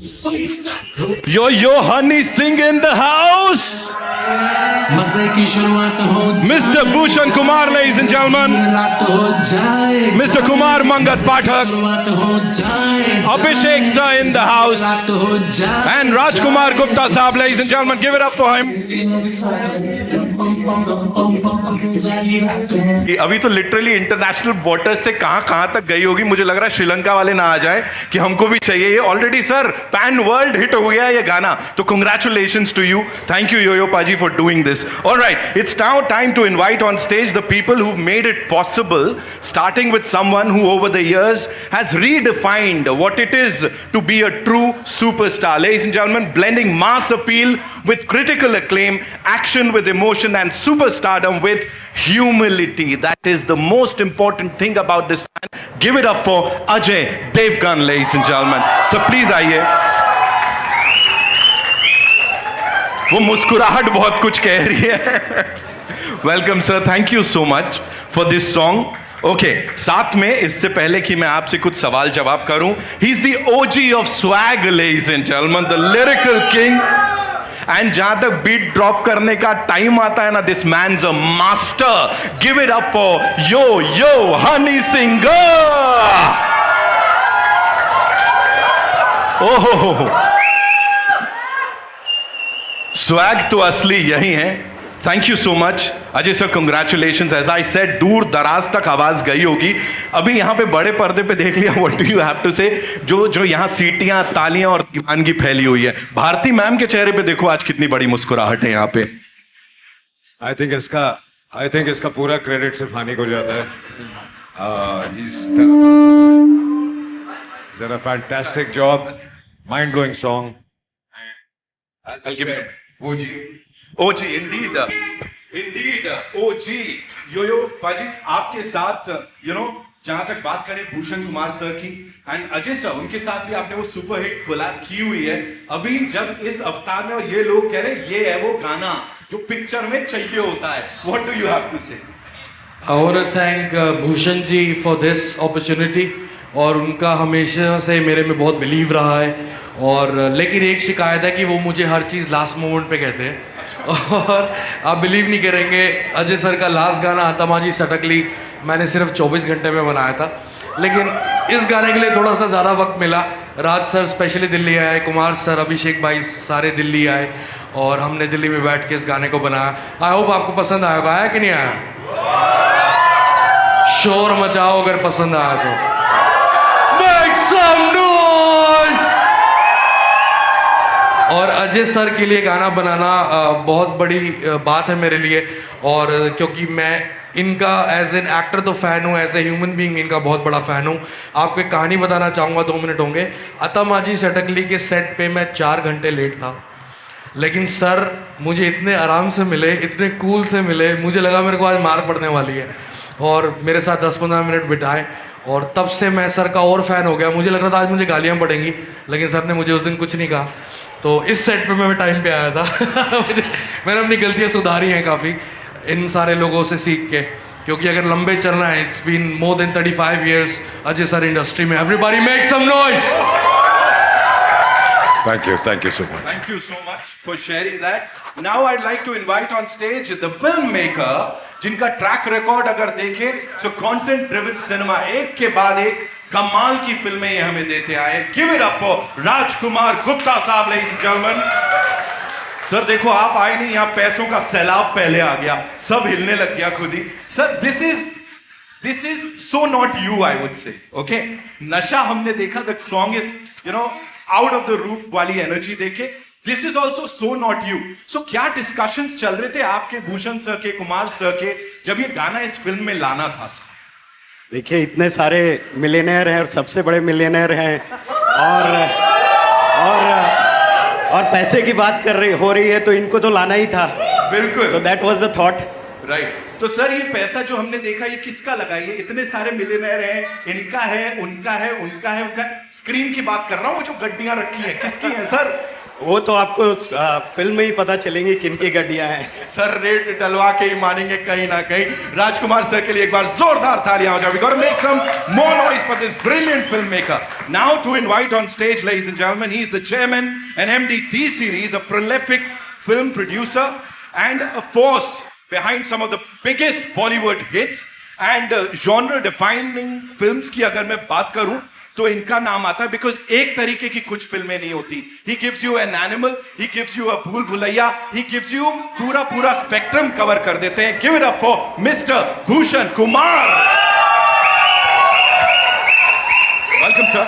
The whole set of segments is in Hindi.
Yo, Honey Singh in the house. मजे की शुरुआत हो Mr. Bhushan Kumar, ladies and gentlemen. रात हो जाए Mr. Kumar Mangat Pathak. शुरुआत हो जाए Abhishek sir in the house. रात हो जाए And Rajkumar Gupta sahab, ladies and gentlemen. Give it up for him. अभी तो लिटरली इंटरनेशनल वाटर्स से कहां तक गई होगी, मुझे लग रहा है श्रीलंका वाले ना आ जाए कि हमको भी चाहिए ये। Already sir pan world hit हो गया है ये गाना, तो congratulations to you. Thank you Yo Yo पाजी for doing this. Alright, it's now time to invite on stage the people who've made it possible, starting with someone who over the years has redefined what it is to be a true superstar. Ladies and gentlemen, blending mass appeal with critical acclaim, action with emotion, and superstardom with humility. That is the most important thing about this man. Give it up for Ajay Devgan, ladies and gentlemen. So please आइए। वो मुस्कुराहट बहुत कुछ कह रही है। Welcome sir, thank you so much for this song. Okay, साथ में इससे पहले कि मैं आपसे कुछ सवाल जवाब करूं, he is the OG of swag, ladies and gentleman, the lyrical king. And जहां तक बीट ड्रॉप करने का टाइम आता है ना, this man's a master. Give it up for Yo Honey Singh. ओहो, स्वैग तो असली यही है। Thank you so much Ajay sir, congratulations. As I said, दूर दराज तक आवाज गई होगी। अभी यहाँ पे बड़े पर्दे पे देख लिया, what do you have to say? जो यहाँ सीटियां, तालियां और दीवानगी फैली हुई है। भारती मैम के चेहरे पे देखो आज कितनी बड़ी मुस्कुराहट है यहाँ पे। आई थिंक इसका पूरा क्रेडिट सिर्फ हानि को जाता है। He's done a fantastic job, mind blowing song. I'll give it OG, indeed, OG। यो पाजी, आपके साथ जहां तक बात करें भूषण कुमार सर की एंड अजय सर, उनके साथ भी आपने वो सुपर हिट कोलैब की हुई है। अभी जब इस अवतार में, और ये लोग कह रहे हैं ये है वो गाना जो पिक्चर में चाहिए होता है, what do you have to say? I want to thank Bhushan ji for this opportunity, और उनका हमेशा से मेरे में बहुत बिलीव रहा है। और लेकिन एक शिकायत है कि वो मुझे हर चीज़ लास्ट मोमेंट पे कहते हैं। और आप बिलीव नहीं करेंगे, अजय सर का लास्ट गाना आतमाजी सटकली मैंने सिर्फ 24 घंटे में बनाया था, लेकिन इस गाने के लिए थोड़ा सा ज़्यादा वक्त मिला। राज सर स्पेशली दिल्ली आए, कुमार सर, अभिषेक भाई सारे दिल्ली आए, और हमने दिल्ली में बैठ के इस गाने को बनाया। आई होप आपको पसंद आएगा। आया कि नहीं आया? शोर मचाओ अगर पसंद आया तो। Make some noise! और अजय सर के लिए गाना बनाना बहुत बड़ी बात है मेरे लिए, और क्योंकि मैं इनका एज एन एक्टर तो फ़ैन हूँ, एज ए ह्यूमन बीइंग इनका बहुत बड़ा फ़ैन हूँ। आपको एक कहानी बताना चाहूँगा, 2 मिनट होंगे। अतमाजी सटकली के सेट पे मैं 4 घंटे लेट था, लेकिन सर मुझे इतने आराम से मिले, इतने कूल से मिले, मुझे लगा मेरे को आज मार पड़ने वाली है, और मेरे साथ 10-15 मिनट बिताए, और तब से मैं सर का और फ़ैन हो गया। मुझे लग रहा था आज मुझे गालियाँ पड़ेंगी, लेकिन सर ने मुझे उस दिन कुछ नहीं कहा। तो इस सेट पे मैं टाइम पे आया था। मैंने अपनी गलतियाँ सुधारी हैं काफ़ी इन सारे लोगों से सीख के, क्योंकि अगर लंबे चलना है, it's been more than 35 years Ajay sir industry में। Everybody make some noise. Thank you so much. Thank you so much for sharing that. Now I'd like to invite on stage the filmmaker, जिनका ट्रैक रिकॉर्ड अगर देखें, so content driven cinema, एक के बाद एक कमाल की फिल्में ये हमें देते आए। Give it up for Rajkumar Gupta साहब, ladies and gentlemen। सर देखो, आप आए नहीं, यहाँ पैसों का सैलाब पहले आ गया, सब हिलने लग गया खुद ही। Sir this is so not you, I would say, okay? नशा हमने देखा, the song is out of the roof वाली एनर्जी देखे। This is also so not you. So क्या डिस्कशंस चल रहे थे आपके, भूषण सर के, कुमार सर के, जब ये गाना इस फिल्म में लाना था? देखिए, इतने सारे मिलियनेयर हैं और सबसे बड़े मिलियनेयर हैं, और पैसे की बात हो रही है, तो इनको तो लाना ही था। बिल्कुल। तो that was the thought. Right तो सर ये पैसा जो हमने देखा ये किसका लगा? ये इतने सारे मिलियनेयर हैं, इनका है, उनका है, उनका है, उनका है। स्क्रीन की बात कर रहा हूँ, वो जो गड्डियां रखी है किसकी है सर? वो तो आपको फिल्म में ही पता चलेंगी किनकी गड्डियां हैं। सर रेट डलवा के ही मानेंगे कहीं ना कहीं। राजकुमार सर के लिए एक बार जोरदार तालियां हो जाए। We gotta make some more noise for this brilliant filmmaker. Now to invite on stage, ladies and gentlemen, he's the chairman and MD T-Series, a prolific film producer and a force behind some of the biggest Bollywood hits and genre-defining films की अगर मैं बात करूं तो इनका नाम आता है बिकॉज एक तरीके की कुछ फिल्में नहीं होती. He gives you an animal, he gives you अ भूल भुलैया, ही गिव्स यू पूरा स्पेक्ट्रम कवर कर देते हैं. Give it up for mister Bhushan Kumar. Welcome sir.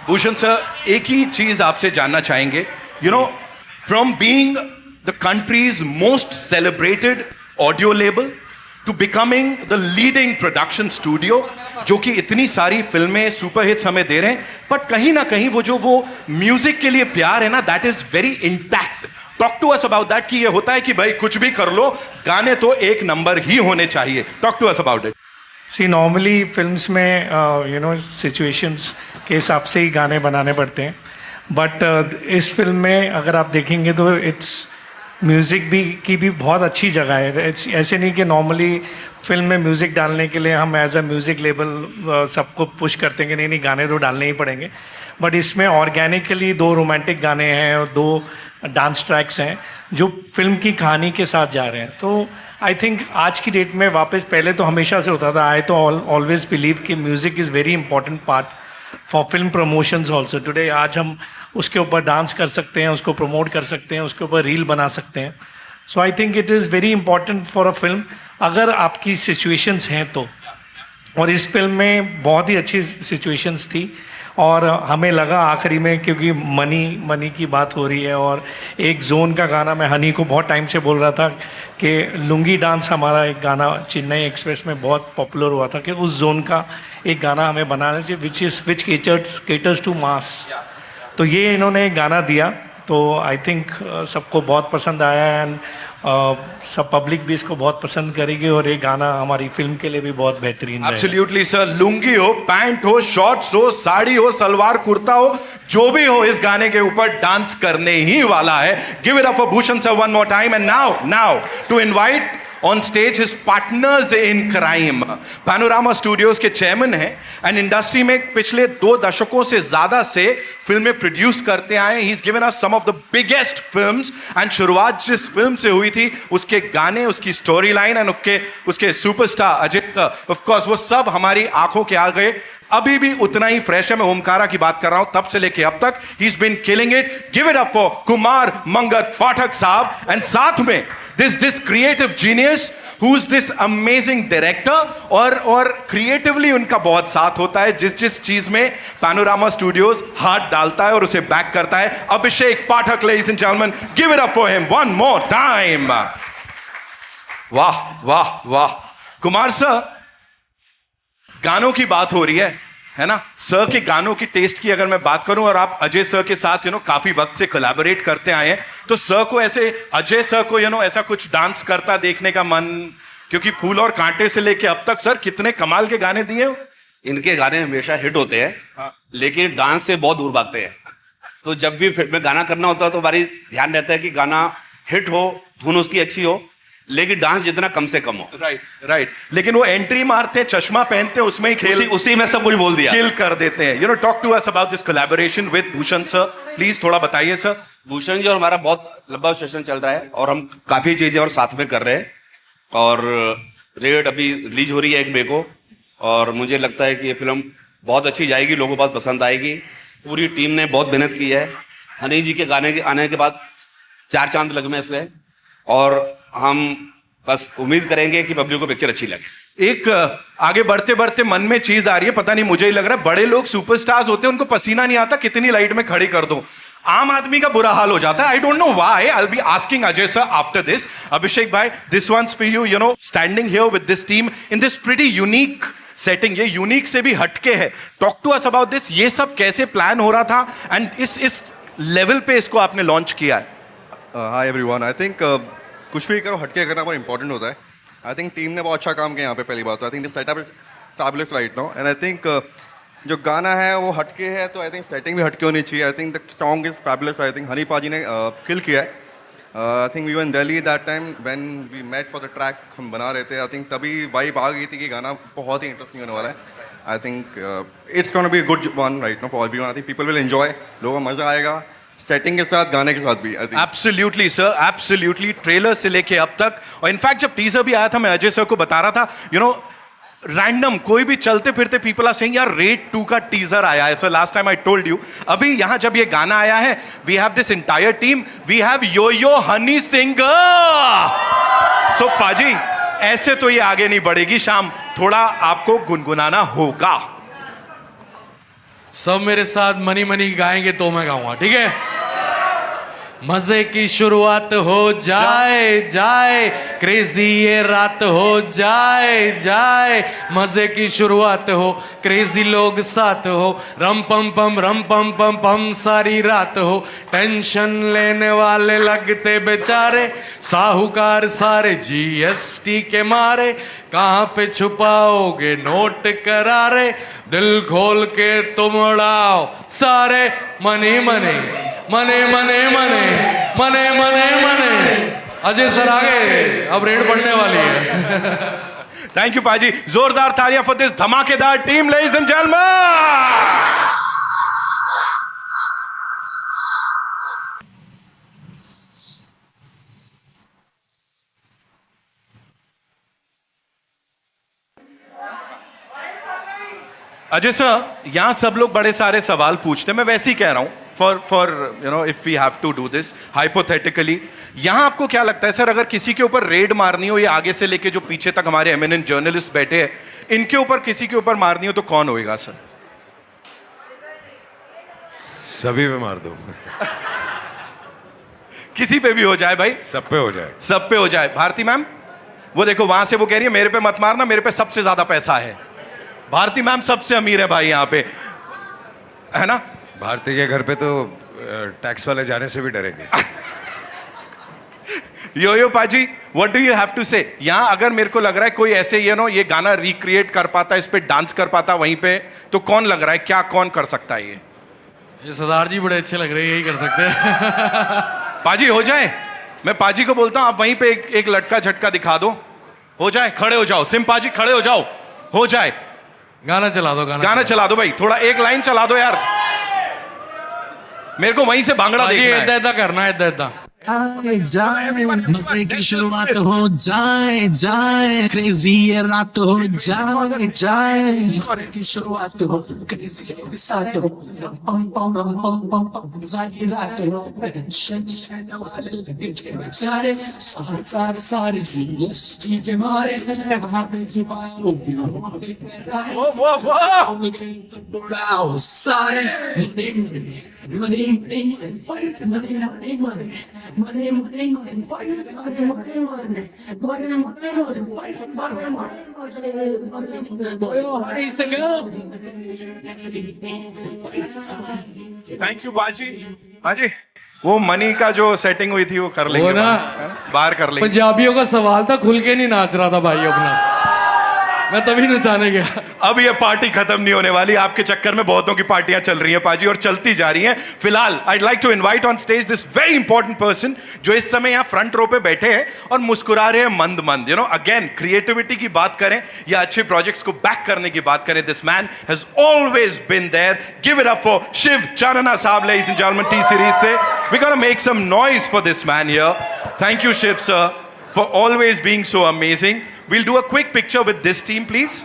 Bhushan sir, एक ही चीज आपसे जानना चाहेंगे. You know, from being the country's most celebrated audio label to becoming the leading production studio, जो कि इतनी सारी फिल्में सुपर हिट्स हमें दे रहे हैं, बट कहीं ना कहीं वो म्यूजिक के लिए प्यार है ना, that is very intact. Talk to us about that. कि ये होता है कि भाई कुछ भी कर लो, गाने तो एक नंबर ही होने चाहिए. Talk to us about it. See normally films में सिचुएशंस के हिसाब से ही गाने बनाने पड़ते हैं, बट इस फिल्म में अगर आप देखेंगे तो इट्स म्यूज़िक की भी बहुत अच्छी जगह है. ऐसे नहीं कि नॉर्मली फिल्म में म्यूज़िक डालने के लिए हम एज अ म्यूज़िक लेबल सबको पुश करते हैं कि नहीं गाने तो डालने ही पड़ेंगे, बट इसमें ऑर्गेनिकली 2 रोमांटिक गाने हैं और 2 डांस ट्रैक्स हैं जो फिल्म की कहानी के साथ जा रहे हैं. तो आई थिंक आज की डेट में वापस, पहले तो हमेशा से होता था, आई तो ऑलवेज बिलीव कि music is very important part for film promotions also. Today आज हम उसके ऊपर डांस कर सकते हैं, उसको प्रमोट कर सकते हैं, उसके ऊपर रील बना सकते हैं. So I think it is very important for a film अगर आपकी सिचुएशंस हैं तो. और इस फिल्म में बहुत ही अच्छी सिचुएशंस थी और हमें लगा आखिरी में, क्योंकि मनी की बात हो रही है और एक जोन का गाना, मैं हनी को बहुत टाइम से बोल रहा था कि लुंगी डांस हमारा एक गाना चेन्नई एक्सप्रेस में बहुत पॉपुलर हुआ था कि उस जोन का एक गाना हमें बनाना चाहिए विच केटर्स टू मास. तो ये इन्होंने एक गाना दिया, तो आई थिंक सबको बहुत पसंद आया एंड सब पब्लिक भी इसको बहुत पसंद करेगी और ये गाना हमारी फिल्म के लिए भी बहुत बेहतरीन है. Absolutely sir. लुंगी हो, पैंट हो, शॉर्ट्स हो, साड़ी हो, सलवार कुर्ता हो, जो भी हो, इस गाने के ऊपर डांस करने ही वाला है. Give it up for Bhushan sir one more time. And now to invite on stage his partners in crime. Panorama Studios के चेयरमैन हैं एंड इंडस्ट्री में पिछले 2 दशकों से ज्यादा से फिल्में प्रोड्यूस करते आए. He's given us some of the biggest films and शुरुआत जिस फिल्म से हुई थी, उसके गाने, उसकी स्टोरी लाइन एंड उसके सुपरस्टार अजित, ऑफ कोर्स वो सब हमारी आंखों के आ गए. अभी भी उतना ही फ्रेश है. मैं ओमकारा की बात कर रहा हूं, तब से लेके अब तक he's been killing it. Give it up for Kumar Mangat पाठक साहब. एंड साथ में this creative genius who's this amazing director, और क्रिएटिवली उनका बहुत साथ होता है जिस चीज में पैनोरामा स्टूडियोज हाथ डालता है और उसे बैक करता है. अभिषेक पाठक, ladies and gentlemen, give it up for him one more time. वाह वाह वाह. कुमार सर, गानों की बात हो रही है ना. सर के गानों की टेस्ट की अगर मैं बात करूं, और आप अजय सर के साथ काफी वक्त से कोलैबोरेट करते आए हैं, तो सर को ऐसे, अजय सर को ऐसा कुछ डांस करता देखने का मन, क्योंकि फूल और कांटे से लेके अब तक सर कितने कमाल के गाने दिए. इनके गाने हमेशा हिट होते हैं. हाँ. लेकिन डांस से बहुत दूर भागते हैं. तो जब भी फिल्म में गाना करना होता है तो हमारी ध्यान रहता है कि गाना हिट हो, धुन उसकी अच्छी हो, लेकिन डांस जितना कम से कम हो. राइट. लेकिन वो एंट्री मारते हैं, चश्मा पहनते हैं, उसमें ही खेल, उसी में सब कुछ बोल दिया, किल कर देते हैं. Talk to us about this collaboration with Bhushan sir, please थोड़ा बताइए सर. भूषण जी और हमारा बहुत लंबा सेशन चल रहा है और हम काफी चीजें और साथ में कर रहे हैं. और रेड अभी रिलीज हो रही है 1 मई को, और मुझे लगता है कि ये फिल्म बहुत अच्छी जाएगी, लोगों को बहुत पसंद आएगी. पूरी टीम ने बहुत मेहनत की है. हनी जी के गाने के आने के बाद 4 चांद लगे में इसमें, और हम बस उम्मीद करेंगे कि पब्लिक को पिक्चर अच्छी लगे. एक आगे बढ़ते बढ़ते मन में चीज आ रही है, पता नहीं मुझे ही लग रहा है, बड़े लोग सुपरस्टार्स होते हैं, उनको पसीना नहीं आता, कितनी लाइट में खड़ी कर दो, आम आदमी का बुरा हाल हो जाता है. I don't know why. I will be asking Ajay sir after this. Abhishek भाई, this one's for you. Standing here with this team in this pretty unique setting ये यूनिक से भी हटके है. Talk to us about this. ये सब कैसे प्लान हो रहा था एंड इस लेवल पे इसको आपने लॉन्च किया है? Hi everyone. आई थिंक कुछ भी करो हटके करना बहुत इंपॉर्टेंट होता है. आई थिंक टीम ने बहुत अच्छा काम किया यहाँ पे. पहली बात तो आई think the setup is fabulous right now and I think जो गाना है वो हटके है तो आई थिंक सेटिंग भी हटके होनी चाहिए. I think the song is fabulous. I think Honey paaji ने किल किया है. I think we were in Delhi that time when we met for the track. हम बना रहे थे. आई थिंक तभी वाइब आ गई थी कि गाना बहुत ही इंटरेस्टिंग होने वाला है. I think it's gonna be a good one right now for everyone. I think people will enjoy. लोगों को मजा आएगा सेटिंग के साथ गाने के साथ भी. I think absolutely sir, absolutely. Trailer से लेके अब तक, और इनफैक्ट जब टीजर भी आया था मैं अजय सर को बता रहा था, यू नो रैंडम कोई भी चलते फिरते पीपल आर सेइंग यार रेड 2 का टीजर आया है. Sir last time I told you. अभी यहां जब ये गाना आया है, we have this entire team. We have Yo Yo Honey singer. So पाजी ऐसे तो ये आगे नहीं बढ़ेगी. शाम थोड़ा आपको गुनगुनाना होगा. सब मेरे साथ मनी मनी गाएंगे तो मैं गाऊंगा, ठीक है? मजे की शुरुआत हो जाए जाए, क्रेजी ये रात हो जाए जाए. मजे की शुरुआत हो, क्रेजी लोग साथ हो, रम पम पम पम सारी रात हो. टेंशन लेने वाले लगते बेचारे, साहूकार सारे जीएसटी के मारे. कहाँ पे छुपाओगे नोट करारे, दिल खोल के तुम उड़ाओ सारे. मनी मनी मने मने मने मने मने मने. अजय सर आगे, अब रेड पड़ने वाली है. थैंक यू पाजी. जोरदार तालियां फॉर दिस धमाकेदार team, ladies and gentleman. Ajay sir, यहां सब लोग बड़े सारे सवाल पूछते हैं. मैं वैसे ही कह रहा हूं for you know if we have to do this hypothetically. यहां आपको क्या लगता है सर, अगर किसी के ऊपर रेड मारनी हो, ये आगे से लेके जो पीछे तक हमारे एमिनेंट जर्नलिस्ट बैठे हैं, इनके ऊपर किसी के ऊपर मारनी हो तो कौन होएगा सर? सभी पे मार दो. किसी पे भी हो जाए भाई, सब पे हो जाए. सब पे हो जाए. भारती मैम वो देखो वहां से वो कह रही है मेरे पे मत मारना, मेरे पे सबसे ज्यादा पैसा है. भारती मैम सबसे अमीर है भाई यहाँ पे, है ना? भारती के घर पे तो टैक्स वाले जाने से भी डरेंगे. Yo Yo paaji, what do you have to say? यहाँ अगर मेरे को लग रहा है कोई ऐसे ये गाना रिक्रिएट कर पाता, इस पे डांस कर पाता वहीं पे, तो कौन लग रहा है, क्या कौन कर सकता है? ये सरदार जी बड़े अच्छे लग रहे हैं, यही कर सकते हैं. पाजी हो जाए. मैं पाजी को बोलता हूं आप वहीं पे एक लटका झटका दिखा दो. हो जाए, खड़े हो जाओ. सिम पाजी खड़े हो जाओ, हो जाए. गाना चला दो. गाना चला दो भाई. थोड़ा एक लाइन चला दो यार, मेरे को वहीं से भांगड़ा देखना है. ऐदा करना है, ऐदा. मजे की शुरुआत हो जाए जाए, क्रेजी ये रात हो जाए जाए. मजे की शुरुआत हो, क्रेजी लोग साथ हो, पम पम पम सारी रात हो. टेंशन लेने वाले लगते बेचारे, साहूकार सारे जीएसटी के मारे. वहाँ पे छुपाओगे उड़ाओ सारे. Money money money money money money, money, money, money, money, money, money, money, money, money, thank you बाजी. हाजी वो मनी का जो सेटिंग हुई थी वो कर लेंगे, ना बाहर कर लेंगे. पंजाबियों का सवाल था, खुल के नहीं नाच रहा था भाई अपना, मैं तभी नचाने गया. अब ये पार्टी खत्म नहीं होने वाली. आपके चक्कर में बहुतों की पार्टियां चल रही हैं पाजी, और चलती जा रही हैं. फिलहाल I like to invite on stage this very important person जो इस समय यहां फ्रंट रो पे बैठे हैं और मुस्कुरा रहे हैं मंद मंद. अगेन क्रिएटिविटी की बात करें या अच्छे प्रोजेक्ट्स को बैक करने की बात करें, this man has always been there. Give it up for Shiv Chanana साहब, ladies and gentleman, T series से. We gonna make some noise for this man here. Thank you Shiv sir for always being so amazing. We'll do a quick picture with this team, please.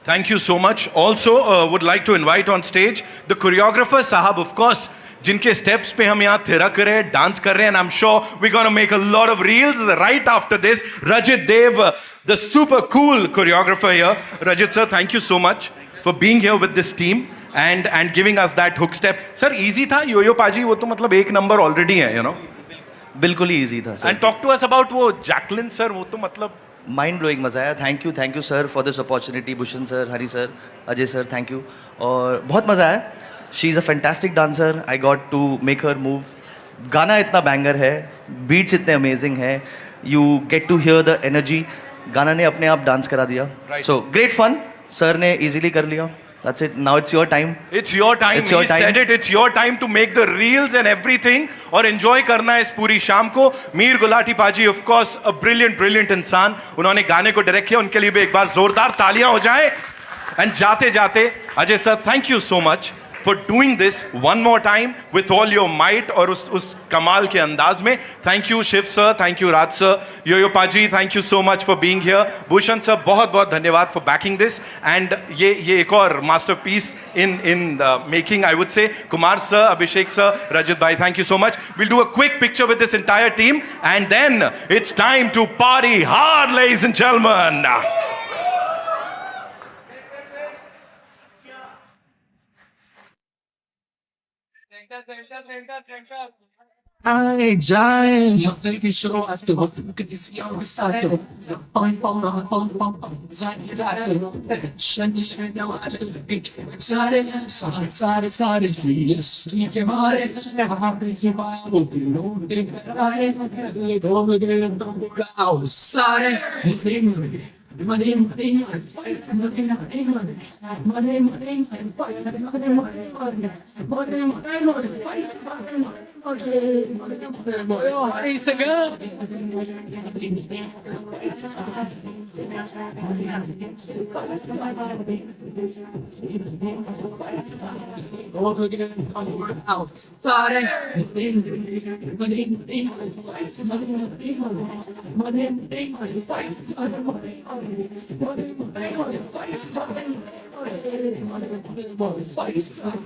Thank you so much. Also, would like to invite on stage the choreographer Sahab, of course. जिनके स्टेप्स पे हम यहाँ थिरक रहे हैं, डांस कर रहे हैं, and I am sure we gonna make a lot of reels right after this. Rajit Dev, the super cool choreographer here. Rajit sir, thank you so much for being here with this team and giving us that hook step. Sir, easy था यो-यो पाजी, वो तो मतलब एक नंबर ऑलरेडी है, you know. बिल्कुल ही इजी था sir. And talk to us about वो जैकलिन सर, वो तो मतलब माइंड ब्लोइंग मज़ा आया. Thank you sir for this opportunity. Bhushan sir, Hari sir, Ajay sir, thank you. और बहुत मज़ा आया. She is a fantastic dancer. I got to make her move. गाना इतना बैंगर है, बीट्स इतने अमेजिंग है, you get to hear the energy. गाना ने अपने आप डांस करा दिया. So great fun. सर ने इजीली कर लिया. That's it. Now it's your time. It's your time. It's your He time. said it. It's your time to make the reels and everything और enjoy करना है इस पूरी शाम को. मीर गुलाटी पाजी, of course, a brilliant इंसान. उन्होंने गाने को डायरेक्ट किया. उनके लिए भी एक बार जोरदार तालियां हो जाए. And जाते जाते Ajay sir, thank you so much for doing this one more time with all your might और उस कमाल के अंदाज में. Thank you Shiv sir, thank you Raj sir, Yo Yo पाजी, thank you so much for being here. Bhushan sir, बहुत बहुत धन्यवाद for backing this. And ये एक और masterpiece in the making, I would say. Kumar sir, Abhishek sir, Rajat भाई, thank you so much. We'll do a quick picture with this entire team and then it's time to party hard, ladies and gentlemen. I जाए योतर की शुरुआत हो किसी और साथ हो पम पम पम पम पम जाने जाए शनि शनि वाले सारे सारे सारे ये के मारे वहाँ पे जो बाहर लोग करारे लोग तो बुरा सारे money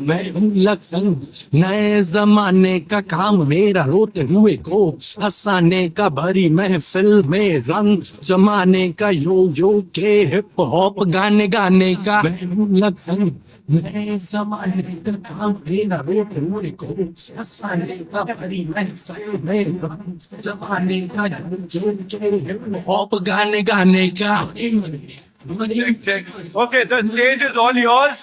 मैं लखन नए जमाने का काम मेरा रोते हुए को हंसाने का भरी महफिल में रंग जमाने का यो के हिप हॉप गाने का मैं लखन नए जमाने का काम मेरा रोते हुए को हंसाने का भरी महफिल में रंग जमाने का यो के हिप हॉप गाने का. Okay, the stage is all yours.